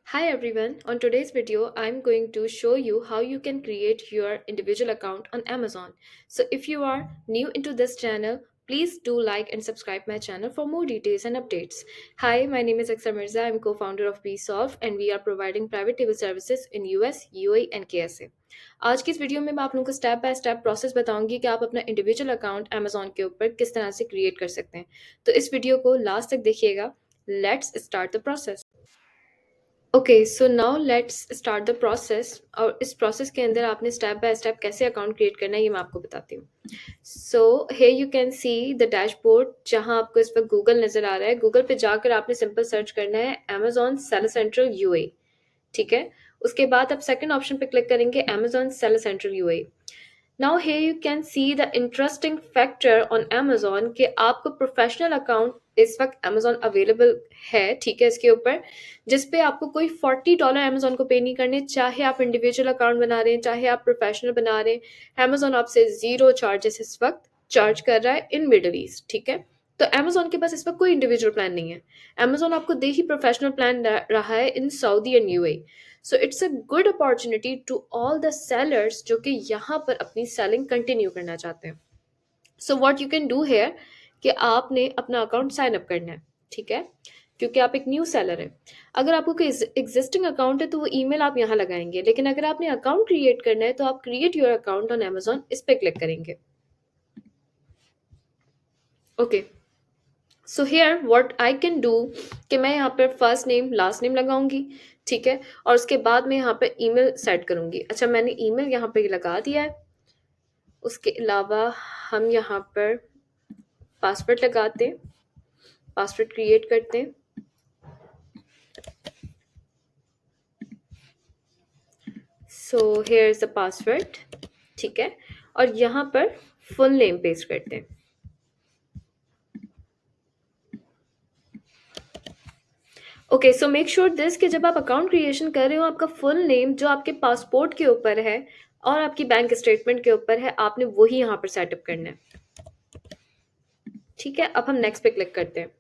Hi everyone, on today's video, I'm going to show you how you can create your individual account on Amazon. So if you are new into this channel, please do like and subscribe my channel for more details and updates. Hi, my name is Aksar Mirza. I'm co-founder of BSolve and we are providing private table services in US, UAE and KSA. आज की इस video में मैं आप लोगों को step by step process बताऊंगी कि आप अपना इंडिविजुअल अकाउंट Amazon के ऊपर किस तरह से क्रिएट कर सकते हैं। तो इस वीडियो को लास्ट तक देखिएगा। Let's start the process. Okay so now let's start the process और इस प्रोसेस के अंदर आपने स्टेप बाय स्टेप कैसे अकाउंट क्रिएट करना है ये मैं आपको बताती हूँ। सो here you can see the dashboard जहाँ आपको इस पर गूगल नज़र आ रहा है। गूगल पे जाकर आपने सिंपल सर्च करना है अमेजॉन सेलर सेंट्रल यूए। ठीक है, उसके बाद आप सेकंड ऑप्शन पे क्लिक करेंगे Amazon seller central UAE. Now here you can see the interesting factor on Amazon कि आपको प्रोफेशनल अकाउंट इस वक्त Amazon अवेलेबल है, ठीक है, इसके ऊपर जिस पे आपको कोई $40 Amazon को पे नहीं करने, चाहे आप इंडिविजुअल अकाउंट बना रहे हैं चाहे आप प्रोफेशनल बना रहे हैं। Amazon आपसे ज़ीरो चार्जेस इस वक्त चार्ज कर रहा है इन मिडल ईस्ट। ठीक है, तो Amazon के पास इस वक्त कोई इंडिविजुअल प्लान नहीं है। Amazon आपको दे ही प्रोफेशनल प्लान रहा है in Saudi and UAE. So it's a good opportunity to all the sellers जो कि यहाँ पर अपनी सेलिंग कंटिन्यू करना चाहते हैं। सो what you can do here कि आपने अपना अकाउंट साइन अप करना है। ठीक है, क्योंकि आप एक न्यू सेलर हैं। अगर आपको कोई एग्जिस्टिंग अकाउंट है तो वो ईमेल आप यहाँ लगाएंगे, लेकिन अगर आपने अकाउंट क्रिएट करना है तो आप create your account on Amazon इस पर क्लिक करेंगे। Okay, so here what I can do कि मैं यहाँ पर फर्स्ट नेम लास्ट नेम लगाऊंगी। ठीक है, और उसके बाद मैं यहाँ पे ईमेल सेट करूंगी। अच्छा, मैंने ईमेल यहाँ पे लगा दिया है। उसके अलावा हम यहाँ पर पासवर्ड लगाते हैं, पासवर्ड क्रिएट करते हैं। So here is the password. ठीक है, और यहाँ पर फुल नेम पेस्ट करते हैं। Okay, so make sure this कि जब आप अकाउंट क्रिएशन कर रहे हो आपका फुल नेम जो आपके पासपोर्ट के ऊपर है और आपकी बैंक स्टेटमेंट के ऊपर है, आपने वही यहाँ पर सेटअप करना है। ठीक है, अब हम नेक्स्ट पे क्लिक करते हैं।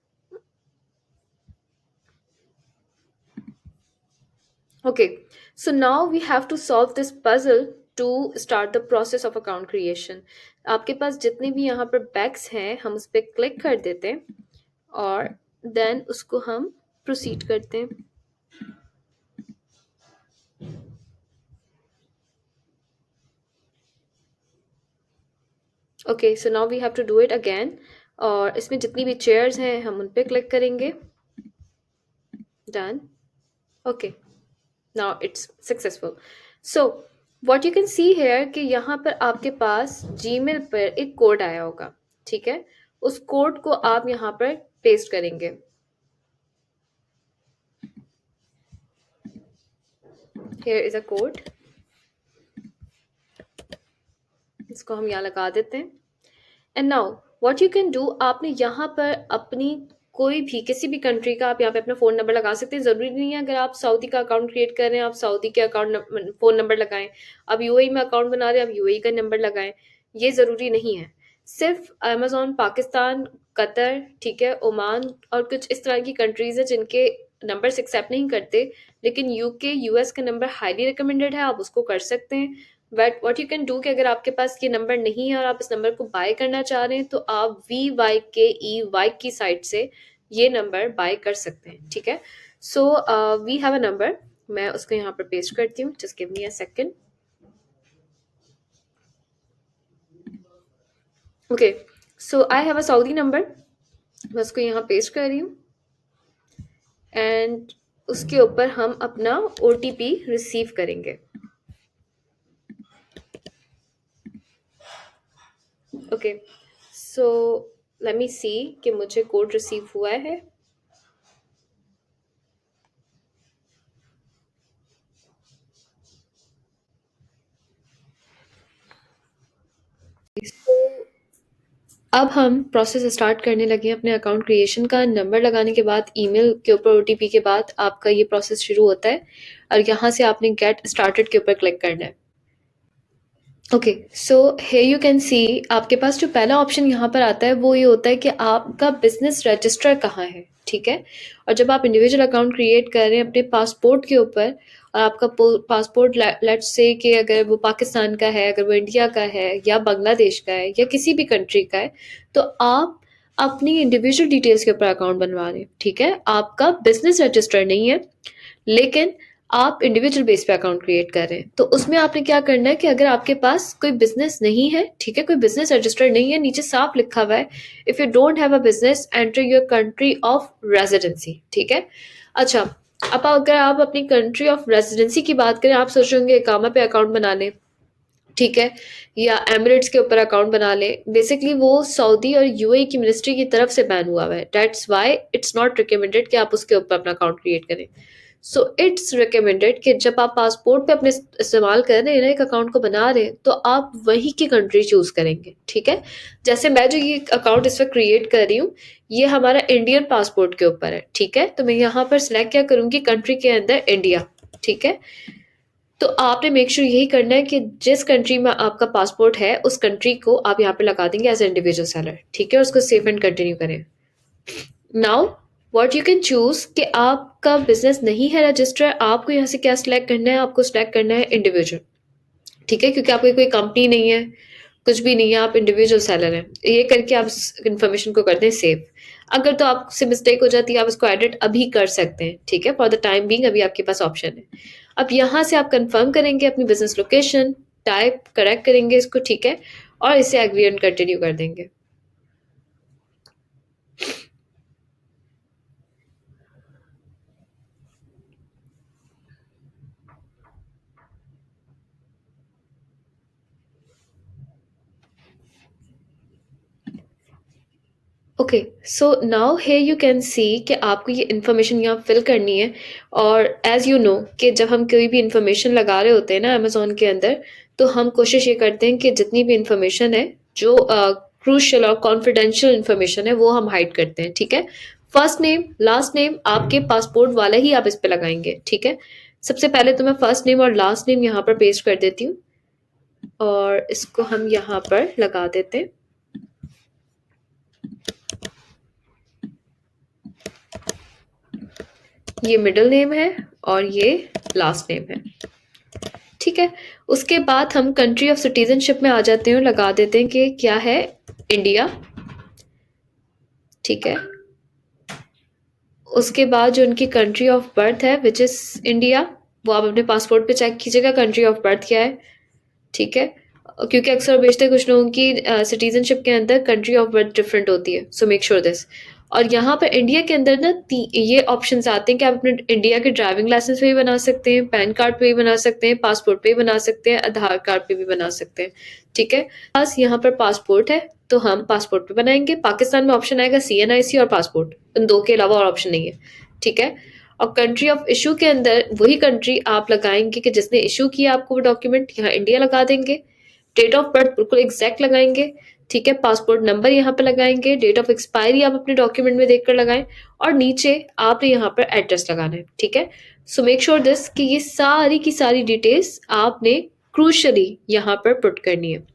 Okay, so now we have to solve this puzzle to start the process of account creation. आपके पास जितने भी यहाँ पर बैग्स हैं हम उस पर क्लिक कर देते हैं और देन उसको हम प्रोसीड करते हैं। Okay, so now we have to do it again और इसमें जितनी भी चेयर्स हैं हम उन पे क्लिक करेंगे। Done. Okay, now it's successful. So what you can see here कि यहाँ पर आपके पास जीमेल पर एक कोड आया होगा। ठीक है, उस कोड को आप यहाँ पर पेस्ट करेंगे। हेयर इज अ कोड, इसको हम यहाँ लगा देते हैं। And now what you can do, आपने यहाँ पर अपनी कोई भी किसी भी कंट्री का आप यहाँ पे अपना फ़ोन नंबर लगा सकते हैं। ज़रूरी नहीं है अगर आप सऊदी का अकाउंट क्रिएट कर रहे हैं आप सऊदी के अकाउंट फ़ोन नंबर लगाएं, आप यूएई में अकाउंट बना रहे हैं आप यूएई का नंबर लगाएं, ये ज़रूरी नहीं है। सिर्फ अमेजोन पाकिस्तान, कतर, ठीक है, ओमान और कुछ इस तरह की कंट्रीज़ है जिनके नंबर्स एक्सेप्ट नहीं करते, लेकिन यूके यूएस का नंबर हाईली रिकमेंडेड है, आप उसको कर सकते हैं। But what you can do कि अगर आपके पास ये नंबर नहीं है और आप इस नंबर को बाय करना चाह रहे हैं तो आप VYKEY की साइट से ये नंबर बाय कर सकते हैं। ठीक है, so we have a number, मैं उसको यहाँ पर पेस्ट करती हूँ। Just give me a second. Okay, so I have a Saudi number, मैं उसको यहाँ पेस्ट कर रही हूँ एंड उसके ऊपर हम अपना OTP रिसीव करेंगे। ओके, सो लेट मी सी कि मुझे कोड रिसीव हुआ है। So, अब हम प्रोसेस स्टार्ट करने लगे हैं अपने अकाउंट क्रिएशन का। नंबर लगाने के बाद ईमेल के ऊपर OTP के बाद आपका ये प्रोसेस शुरू होता है और यहाँ से आपने गेट स्टार्टेड के ऊपर क्लिक करना है। Okay, so here you can सी आपके पास जो पहला ऑप्शन यहाँ पर आता है वो ये होता है कि आपका बिजनेस रजिस्टर कहाँ है। ठीक है। और जब आप इंडिविजुअल अकाउंट क्रिएट कर रहे हैं अपने पासपोर्ट के ऊपर, और आपका पासपोर्ट लेट्स से कि अगर वो पाकिस्तान का है, अगर वो इंडिया का है या बांग्लादेश का है या किसी भी कंट्री का है, तो आप अपनी इंडिविजुअल डिटेल्स के ऊपर अकाउंट बनवा रहे हैं, ठीक है। आपका बिजनेस रजिस्टर नहीं है, लेकिन आप इंडिविजुअल बेस पे अकाउंट क्रिएट कर रहे हैं। तो उसमें आपने क्या करना है कि अगर आपके पास कोई बिजनेस नहीं है, ठीक है, कोई बिजनेस रजिस्टर नहीं है, नीचे साफ लिखा हुआ है if you don't have a business enter your country of residency, ठीक है। अच्छा, अब अगर आप अपनी कंट्री ऑफ रेजिडेंसी की बात करें, आप सोच रहे होंगे इकामा पे अकाउंट बना लें, ठीक है, या एमिरेट्स के ऊपर अकाउंट बना ले। बेसिकली वो सऊदी और यूएई की मिनिस्ट्री की तरफ से बैन हुआ है, that's why it's not recommended कि आप उसके ऊपर अपना अकाउंट क्रिएट करें। सो इट्स रिकमेंडेड कि जब आप पासपोर्ट पे अपने इस्तेमाल कर रहे हैं ना एक अकाउंट को बना रहे हैं, तो आप वही की कंट्री चूज करेंगे, ठीक है। जैसे मैं जो ये अकाउंट इस वक्त क्रिएट कर रही हूँ, ये हमारा इंडियन पासपोर्ट के ऊपर है, ठीक है। तो मैं यहाँ पर सिलेक्ट क्या करूंगी, कंट्री के अंदर इंडिया, ठीक है। तो आपने मेक श्योर यही करना है कि जिस कंट्री में आपका पासपोर्ट है उस कंट्री को आप यहाँ पे लगा देंगे एज इंडिविजुअल सेलर, ठीक है। उसको सेव एंड कंटिन्यू करें। Now what you can choose कि आपका बिजनेस नहीं है रजिस्टर, आपको यहाँ से क्या सिलेक्ट करना है, आपको सिलेक्ट करना है इंडिविजुअल, ठीक है, क्योंकि आपकी कोई कंपनी नहीं है, कुछ भी नहीं है, आप इंडिविजुअल सेलर हैं। ये करके आप इन्फॉर्मेशन को करते हैं सेव। अगर तो आपसे मिस्टेक हो जाती है, आप इसको एडिट अभी कर सकते हैं, ठीक है। फॉर द टाइम बीइंग अभी आपके पास ऑप्शन है। अब यहाँ से आप कंफर्म करेंगे अपनी बिजनेस लोकेशन, टाइप करेक्ट करेंगे इसको, ठीक है, और इसे एग्री एंड कंटिन्यू कर देंगे। Okay, so now here you can सी कि आपको ये इन्फॉर्मेशन यहाँ फिल करनी है। और एज यू नो कि जब हम कोई भी इन्फॉर्मेशन लगा रहे होते हैं ना अमेजोन के अंदर, तो हम कोशिश ये करते हैं कि जितनी भी इन्फॉर्मेशन है जो क्रूशियल और कॉन्फिडेंशियल इन्फॉर्मेशन है वो हम हाइड करते हैं, ठीक है। फर्स्ट नेम लास्ट नेम आपके पासपोर्ट वाला ही आप इस पे लगाएंगे, ठीक है। सबसे पहले तो मैं फर्स्ट नेम और लास्ट नेम यहाँ पर पेस्ट कर देती हूँ, और इसको हम यहाँ पर लगा देते हैं। ये मिडिल नेम है और ये लास्ट नेम है, ठीक है। उसके बाद हम कंट्री ऑफ सिटीजनशिप में आ जाते हैं और लगा देते हैं कि क्या है, इंडिया, ठीक है। उसके बाद जो उनकी कंट्री ऑफ बर्थ है विच इज इंडिया, वो आप अपने पासपोर्ट पे चेक कीजिएगा कंट्री ऑफ बर्थ क्या है, ठीक है। क्योंकि अक्सर बेशतर कुछ लोगों की सिटीजनशिप के अंदर कंट्री ऑफ बर्थ डिफरेंट होती है, सो मेक श्योर दिस। और यहाँ पर इंडिया के अंदर ना ये ऑप्शंस आते हैं कि आप अपने इंडिया के ड्राइविंग लाइसेंस पे भी बना सकते हैं, पैन कार्ड पे भी बना सकते हैं, पासपोर्ट पे भी बना सकते हैं, आधार कार्ड पे भी बना सकते हैं, ठीक है। बस यहाँ पर पासपोर्ट है तो हम पासपोर्ट पे बनाएंगे। पाकिस्तान में ऑप्शन आएगा CNIC और पासपोर्ट, इन दो के अलावा और ऑप्शन नहीं है, ठीक है। और कंट्री ऑफ इशू के अंदर वही कंट्री आप लगाएंगे कि जिसने इशू किया आपको वो डॉक्यूमेंट, यहाँ इंडिया लगा देंगे। डेट ऑफ बर्थ बिल्कुल एग्जैक्ट लगाएंगे, ठीक है। पासपोर्ट नंबर यहाँ पे लगाएंगे, डेट ऑफ एक्सपायरी आप अपने डॉक्यूमेंट में देखकर लगाएं, और नीचे आपने यहाँ पर एड्रेस लगाना है, ठीक है। सो मेक श्योर दिस कि ये सारी की सारी डिटेल्स आपने क्रूशली यहाँ पर पुट करनी है,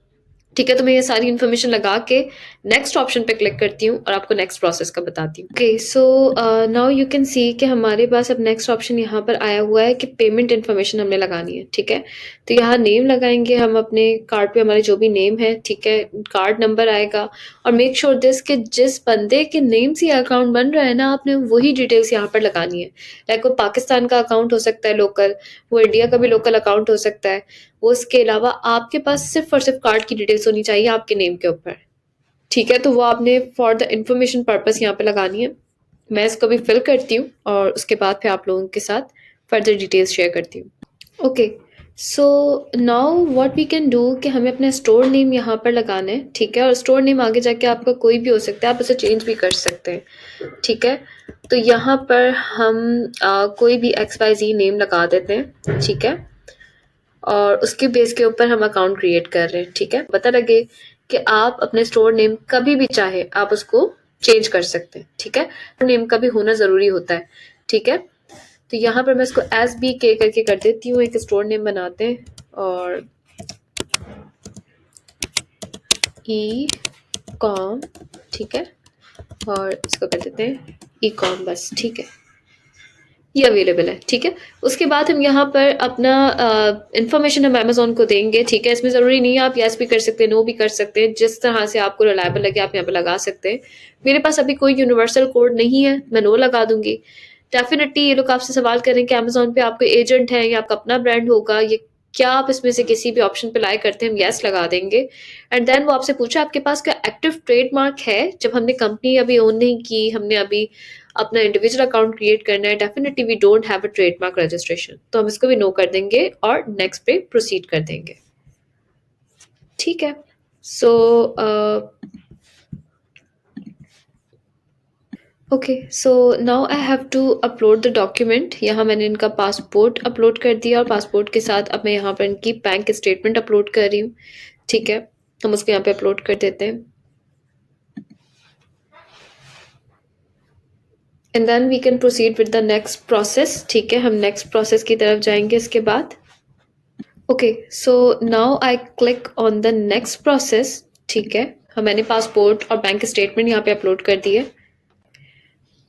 ठीक है। तो मैं ये सारी इन्फॉर्मेशन लगा के नेक्स्ट ऑप्शन पे क्लिक करती हूँ और आपको नेक्स्ट प्रोसेस का बताती हूँ। Okay, so now you can सी कि हमारे पास अब नेक्स्ट ऑप्शन यहाँ पर आया हुआ है कि पेमेंट इन्फॉर्मेशन हमने लगानी है, ठीक है। तो यहाँ नेम लगाएंगे हम अपने कार्ड पे, हमारे जो भी नेम है, ठीक है। कार्ड नंबर आएगा, और मेक श्योर दिस कि जिस बंदे के नेम से अकाउंट बन रहा है ना, आपने वही डिटेल्स यहाँ पर लगानी है। लाइक वो पाकिस्तान का अकाउंट हो सकता है लोकल, वो इंडिया का भी लोकल अकाउंट हो सकता है, वो इसके अलावा आपके पास सिर्फ और सिर्फ कार्ड की डिटेल्स होनी चाहिए आपके नेम के ऊपर, ठीक है। तो वो आपने फॉर द इंफॉर्मेशन पर्पस यहाँ पे लगानी है। मैं इसको भी फिल करती हूँ और उसके बाद फिर आप लोगों के साथ फर्दर डिटेल्स शेयर करती हूँ। Okay, so now what we can do कि हमें अपना स्टोर नेम यहाँ पर लगाना है, ठीक है। और स्टोर नेम आगे जाके आपका कोई भी हो सकता है, आप उसे चेंज भी कर सकते हैं, ठीक है। तो यहाँ पर हम कोई भी XYZ नेम लगा देते हैं, ठीक है। और उसके बेस के ऊपर हम अकाउंट क्रिएट कर रहे हैं, ठीक है। पता लगे कि आप अपने स्टोर नेम कभी भी चाहे आप उसको चेंज कर सकते हैं, ठीक है। नेम का भी होना ज़रूरी होता है, ठीक है। तो यहाँ पर मैं इसको SBK करके कर देती हूँ, एक स्टोर नेम बनाते हैं, और E.com, ठीक है। और इसको कर देते हैं ई कॉम बस, ठीक है, ये अवेलेबल है, ठीक है। उसके बाद हम यहाँ पर अपना इंफॉर्मेशन हम अमेजोन को देंगे, ठीक है। इसमें ज़रूरी नहीं है आप यस भी कर सकते हैं, नो भी कर सकते हैं, जिस तरह से आपको रिलायबल लगे आप यहाँ पे लगा सकते हैं। मेरे पास अभी कोई यूनिवर्सल कोड नहीं है, मैं नो लगा दूंगी। डेफिनेटली ये लोग आपसे सवाल करें कि अमेजोन पे आपको एजेंट है या आपका अपना ब्रांड होगा, ये क्या आप इसमें से किसी भी ऑप्शन पे लाई करते हैं, हम यस लगा देंगे। एंड देन वो आपसे पूछा आपके पास क्या एक्टिव ट्रेडमार्क है। जब हमने कंपनी अभी ओन नहीं की, हमने अभी अपना इंडिविजुअल अकाउंट क्रिएट करना है, definitely we don't have a trademark registration, तो हम इसको भी नो कर देंगे और नेक्स्ट पे प्रोसीड कर देंगे, ठीक है। So okay, so now I have to upload the document. यहाँ मैंने इनका पासपोर्ट अपलोड कर दिया और पासपोर्ट के साथ अब मैं यहाँ पर इनकी बैंक स्टेटमेंट अपलोड कर रही हूँ, ठीक है। हम उसको यहाँ पे अपलोड कर देते हैं and then we can proceed with the next process, ठीक है। हम नेक्स्ट प्रोसेस की तरफ जाएंगे इसके बाद। Okay, so now I click on the next process, ठीक है। हम मैंने पासपोर्ट और बैंक स्टेटमेंट यहाँ पे अपलोड कर दिए।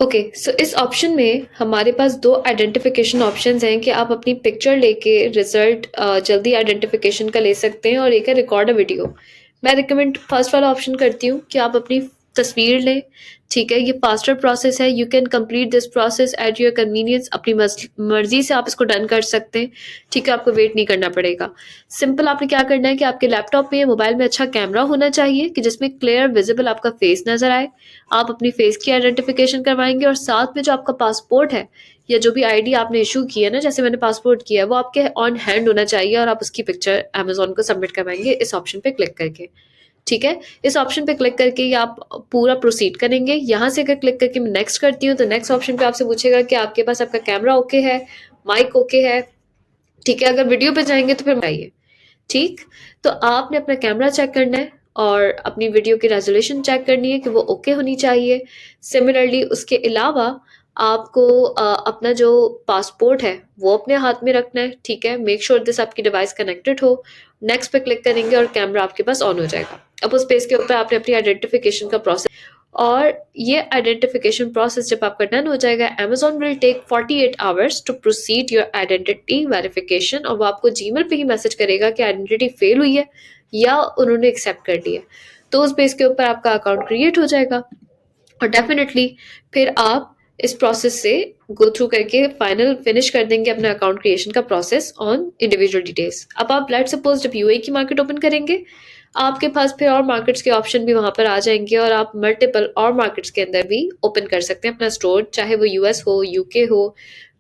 ओके, सो इस ऑप्शन में हमारे पास दो आइडेंटिफिकेशन ऑप्शंस हैं कि आप अपनी पिक्चर लेके रिजल्ट जल्दी आइडेंटिफिकेशन का ले सकते हैं, और एक है रिकॉर्ड अ वीडियो। मैं रिकमेंड फर्स्ट वाला ऑप्शन करती हूँ कि आप अपनी तस्वीर लें, ठीक है। ये फास्टर प्रोसेस है, you can complete this process at your convenience, अपनी मर्जी से आप इसको डन कर सकते हैं, ठीक है। आपको वेट नहीं करना पड़ेगा। सिंपल आपने क्या करना है कि आपके लैपटॉप में या मोबाइल में अच्छा कैमरा होना चाहिए कि जिसमें क्लियर विजिबल आपका फेस नजर आए। आप अपनी फेस की आइडेंटिफिकेशन करवाएंगे और साथ में जो आपका पासपोर्ट है या जो भी आईडी आपने इशू की है ना, जैसे मैंने पासपोर्ट किया है, वो आपके ऑन हैंड होना चाहिए और आप उसकी पिक्चर अमेजोन को सबमिट करवाएंगे इस ऑप्शन पे क्लिक करके, ठीक है। इस ऑप्शन पे क्लिक करके ये आप पूरा प्रोसीड करेंगे। यहाँ से अगर क्लिक करके मैं नेक्स्ट करती हूँ तो नेक्स्ट ऑप्शन पे आपसे पूछेगा कि आपके पास आपका कैमरा ओके है, माइक ओके है, ठीक है। अगर वीडियो पे जाएंगे तो फिर आइए, ठीक। तो आपने अपना कैमरा चेक करना है और अपनी वीडियो की रेजोल्यूशन चेक करनी है कि वो ओके होनी चाहिए। सिमिलरली उसके अलावा आपको अपना जो पासपोर्ट है वो अपने हाथ में रखना है, ठीक है। मेक श्योर दिस आपकी डिवाइस कनेक्टेड हो। नेक्स्ट पे क्लिक करेंगे और कैमरा आपके पास ऑन हो जाएगा। अब उस पेज के ऊपर आपने अपनी आइडेंटिफिकेशन का प्रोसेस, और ये आइडेंटिफिकेशन प्रोसेस जब आपका डन हो जाएगा, Amazon will take 48 hours to proceed your identity verification, और वो आपको जीमेल पे ही मैसेज करेगा कि आइडेंटिटी फेल हुई है या उन्होंने एक्सेप्ट कर लिया। तो उस बेस के ऊपर आपका अकाउंट क्रिएट हो जाएगा और डेफिनेटली फिर आप इस प्रोसेस से गो थ्रू करके फाइनल फिनिश कर देंगे अपना अकाउंट क्रिएशन का प्रोसेस ऑन इंडिविजुअल डिटेल्स। अब आप लेट्स सपोज जब यूएई की मार्केट ओपन करेंगे, आपके पास फिर और मार्केट्स के ऑप्शन भी वहां पर आ जाएंगे और आप मल्टीपल और मार्केट्स के अंदर भी ओपन कर सकते हैं अपना स्टोर, चाहे वो यूएस हो, यूके हो,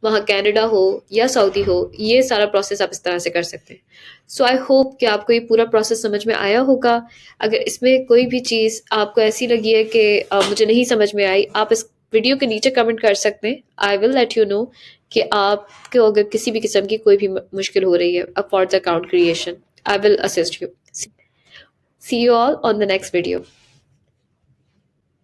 वहाँ कनाडा हो या सऊदी हो। ये सारा प्रोसेस आप इस तरह से कर सकते हैं। सो आई होप कि आपको ये पूरा प्रोसेस समझ में आया होगा। अगर इसमें कोई भी चीज़ आपको ऐसी लगी है कि मुझे नहीं समझ में आई, आप इस वीडियो के नीचे कमेंट कर सकते हैं। I will let you know कि आपको अगर किसी भी किस्म की कोई भी मुश्किल हो रही है for the account creation, I will assist you. See you all on the next video.